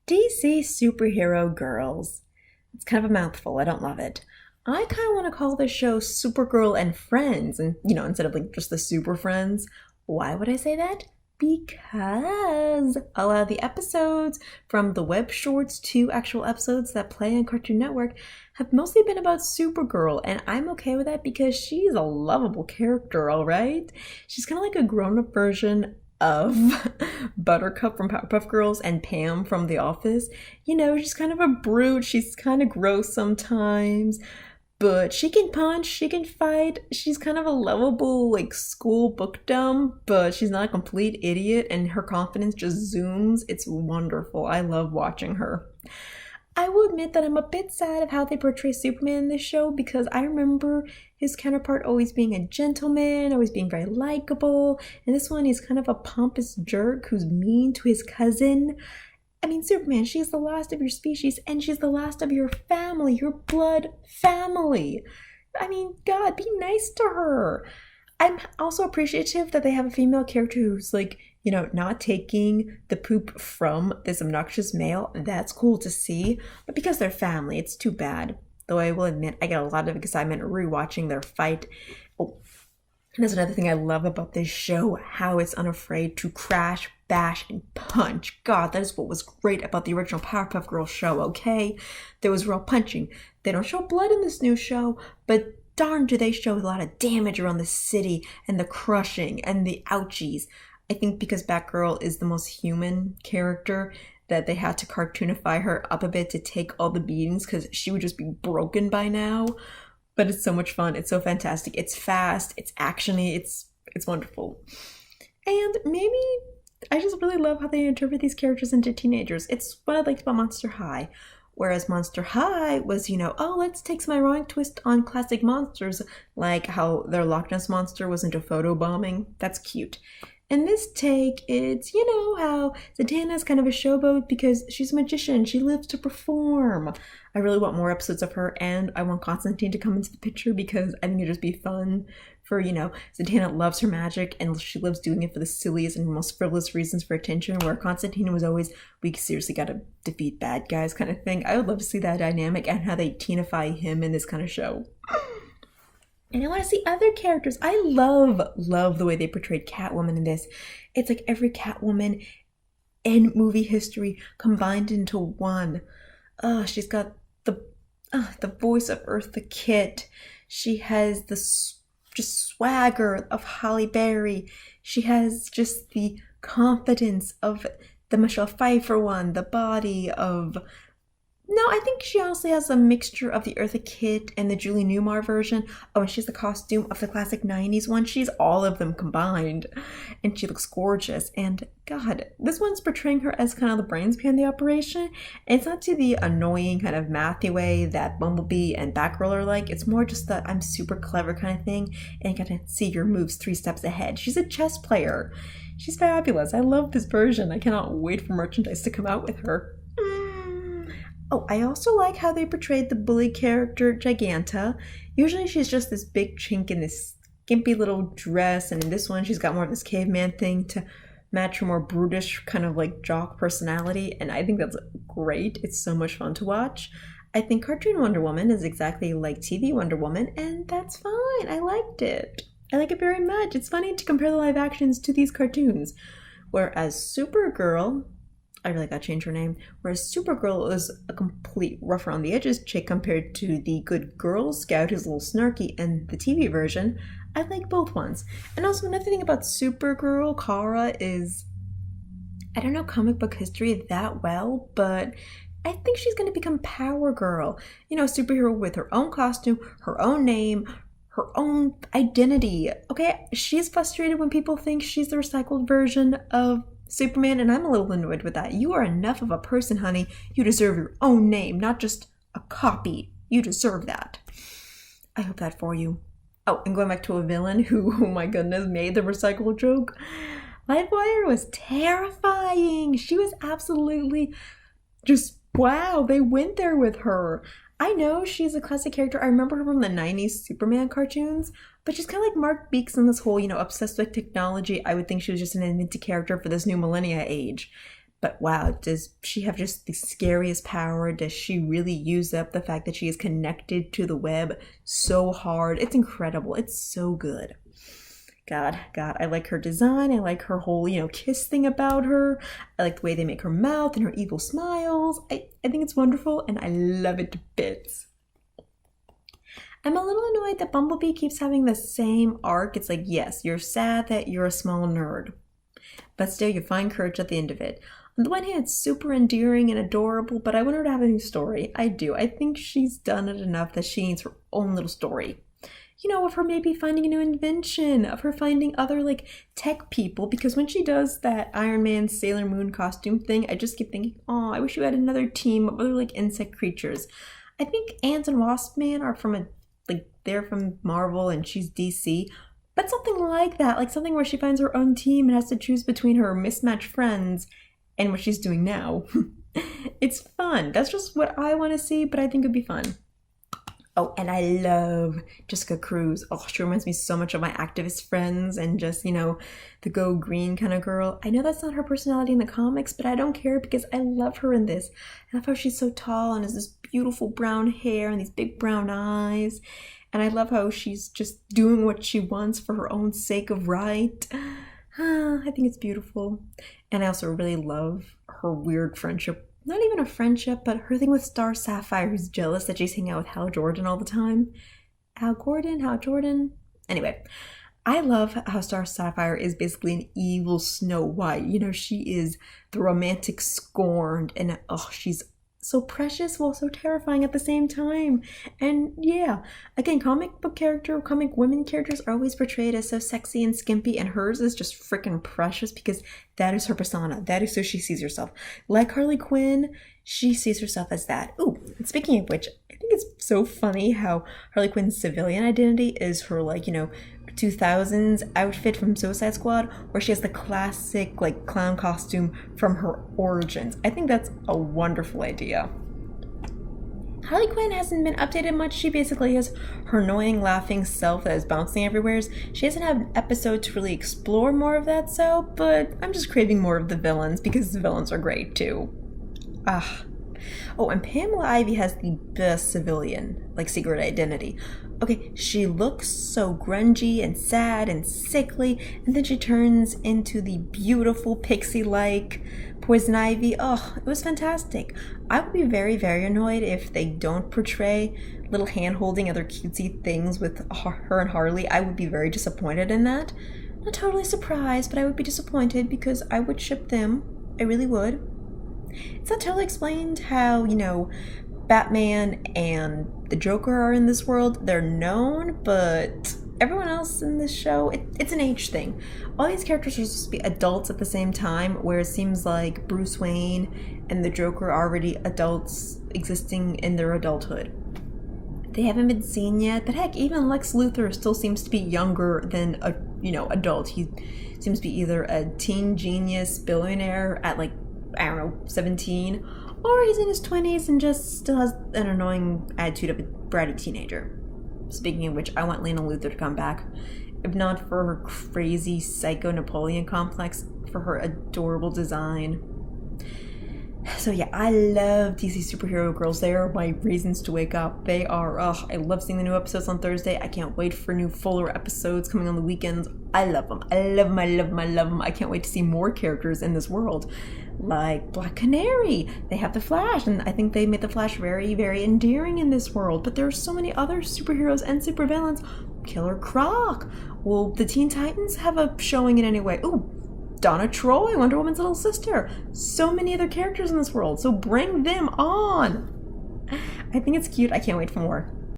DC superhero girls. It's kind of a mouthful. I don't love it. I kind of want to call this show Supergirl and Friends, and instead of like just the Super Friends. Why would I say that? Because a lot of the episodes, from the web shorts to actual episodes that play on Cartoon Network, have mostly been about Supergirl, and I'm okay with that because she's a lovable character, alright? She's kind of like a grown-up version of Buttercup from Powerpuff Girls and Pam from The Office. She's kind of a brute, she's kind of gross sometimes, but she can punch, she can fight, she's kind of a lovable, like, school book dumb, but she's not a complete idiot, and her confidence just zooms. It's wonderful. I love watching her. I will admit that I'm a bit sad of how they portray Superman in this show because I remember his counterpart always being a gentleman, always being very likable, and this one he's kind of a pompous jerk who's mean to his cousin. I mean, Superman, she's the last of your species, and she's the last of your family, your blood family. I mean, God, be nice to her. I'm also appreciative that they have a female character who's like, not taking the poop from this obnoxious male. That's cool to see. But because they're family, it's too bad. Though I will admit, I get a lot of excitement rewatching their fight. Oh, and that's another thing I love about this show, how it's unafraid to crash, bash, and punch. God, that is what was great about the original Powerpuff Girls show, okay? There was real punching. They don't show blood in this new show, but darn do they show a lot of damage around the city and the crushing and the ouchies. I think because Batgirl is the most human character that they had to cartoonify her up a bit to take all the beatings because she would just be broken by now. But it's so much fun. It's so fantastic. It's fast. It's actiony. It's wonderful. And maybe I just really love how they interpret these characters into teenagers. It's what I liked about Monster High. Whereas Monster High was, let's take some ironic twist on classic monsters, like how their Loch Ness Monster was into photobombing. That's cute. In this take, it's, how Zatanna's kind of a showboat because she's a magician. She lives to perform. I really want more episodes of her, and I want Constantine to come into the picture because I think it'd just be fun for, Zatanna loves her magic and she loves doing it for the silliest and most frivolous reasons for attention, where Constantine was always, we seriously gotta defeat bad guys kind of thing. I would love to see that dynamic and how they teenify him in this kind of show. And I want to see other characters. I love the way they portrayed Catwoman in this. It's like every Catwoman in movie history combined into one. She's got the voice of Eartha Kitt. She has the just swagger of Halle Berry. She has just the confidence of the Michelle Pfeiffer one, the body of... No, I think she honestly has a mixture of the Eartha Kitt and the Julie Newmar version. Oh, and she's the costume of the classic 90s one. She's all of them combined. And she looks gorgeous. And God, this one's portraying her as kind of the brains behind the operation. And it's not to the annoying kind of mathy way that Bumblebee and Batgirl are like. It's more just the I'm super clever kind of thing. And you gotta see your moves 3 steps ahead. She's a chess player. She's fabulous. I love this version. I cannot wait for merchandise to come out with her. Oh, I also like how they portrayed the bully character Giganta. Usually she's just this big chink in this skimpy little dress, and in this one she's got more of this caveman thing to match her more brutish kind of like jock personality, and I think that's great. It's so much fun to watch. I think cartoon Wonder Woman is exactly like TV Wonder Woman, and that's fine. I liked it. I like it very much. It's funny to compare the live actions to these cartoons. Whereas Supergirl... I really gotta change her name. Whereas Supergirl is a complete rough around the edges chick compared to the good Girl Scout who's a little snarky and the TV version. I like both ones. And also another thing about Supergirl, Kara, is I don't know comic book history that well, but I think she's gonna become Power Girl. A superhero with her own costume, her own name, her own identity. Okay, she's frustrated when people think she's the recycled version of Superman, and I'm a little annoyed with that. You are enough of a person, honey. You deserve your own name, not just a copy. You deserve that. I hope that for you. Oh, and going back to a villain who, oh my goodness, made the recycle joke. Livewire was terrifying. She was absolutely just, wow, they went there with her. I know she's a classic character. I remember her from the 90s Superman cartoons, but she's kind of like Mark Beeks in this whole, obsessed with technology. I would think she was just an invented character for this new millennia age. But wow, does she have just the scariest power? Does she really use up the fact that she is connected to the web so hard? It's incredible. It's so good. God, I like her design. I like her whole, kiss thing about her. I like the way they make her mouth and her evil smiles. I think it's wonderful and I love it to bits. I'm a little annoyed that Bumblebee keeps having the same arc. It's like, yes, you're sad that you're a small nerd, but still you find courage at the end of it. On the one hand, it's super endearing and adorable, but I want her to have a new story. I do. I think she's done it enough that she needs her own little story. Of her maybe finding a new invention, of her finding other tech people, because when she does that Iron Man Sailor Moon costume thing, I just keep thinking, oh, I wish you had another team of other insect creatures. I think Ants and Wasp Man are from they're from Marvel and she's DC, but something like that, something where she finds her own team and has to choose between her mismatched friends and what she's doing now. It's fun. That's just what I want to see, but I think it'd be fun. Oh, and I love Jessica Cruz. Oh, she reminds me so much of my activist friends and just, the go green kind of girl. I know that's not her personality in the comics, but I don't care because I love her in this. I love how she's so tall and has this beautiful brown hair and these big brown eyes. And I love how she's just doing what she wants for her own sake of right. I think it's beautiful. And I also really love her weird friendship. Not even a friendship, but her thing with Star Sapphire, who's jealous that she's hanging out with Hal Jordan all the time. Hal Jordan? Anyway, I love how Star Sapphire is basically an evil Snow White. She is the romantic scorned, and she's so precious while so terrifying at the same time. And yeah, again, comic women characters are always portrayed as so sexy and skimpy, and hers is just freaking precious because that is her persona. That is who she sees herself. Like Harley Quinn, she sees herself as that. Ooh, and speaking of which, I think it's so funny how Harley Quinn's civilian identity is her 2000s outfit from Suicide Squad, where she has the classic clown costume from her origins. I think that's a wonderful idea. Harley Quinn hasn't been updated much. She basically has her annoying laughing self that is bouncing everywhere. She hasn't had an episode to really explore more of that but I'm just craving more of the villains because the villains are great too. Oh, and Pamela Ivy has the best civilian, secret identity. Okay, she looks so grungy and sad and sickly, and then she turns into the beautiful pixie-like Poison Ivy. Oh, it was fantastic. I would be very, very annoyed if they don't portray little hand-holding other cutesy things with her and Harley. I would be very disappointed in that. Not totally surprised, but I would be disappointed because I would ship them. I really would. It's not totally explained how, Batman and the Joker are in this world. They're known, but everyone else in this show, it's an age thing. All these characters are supposed to be adults at the same time, where it seems like Bruce Wayne and the Joker are already adults existing in their adulthood. They haven't been seen yet, but heck, even Lex Luthor still seems to be younger than a, adult. He seems to be either a teen genius billionaire at 17, or he's in his 20s and just still has an annoying attitude of a bratty teenager. Speaking of which, I want Lena Luthor to come back. If not for her crazy psycho Napoleon complex, for her adorable design. So yeah, I love DC superhero girls. They are my reasons to wake up. They are, I love seeing the new episodes on Thursday. I can't wait for new fuller episodes coming on the weekends. I love them. I love them. I love them. I love them. I can't wait to see more characters in this world. Like Black Canary. They have the Flash, and I think they made the Flash very, very endearing in this world. But there are so many other superheroes and supervillains. Killer Croc. Will the Teen Titans have a showing in any way? Ooh, Donna Troy, Wonder Woman's little sister. So many other characters in this world, so bring them on. I think it's cute. I can't wait for more.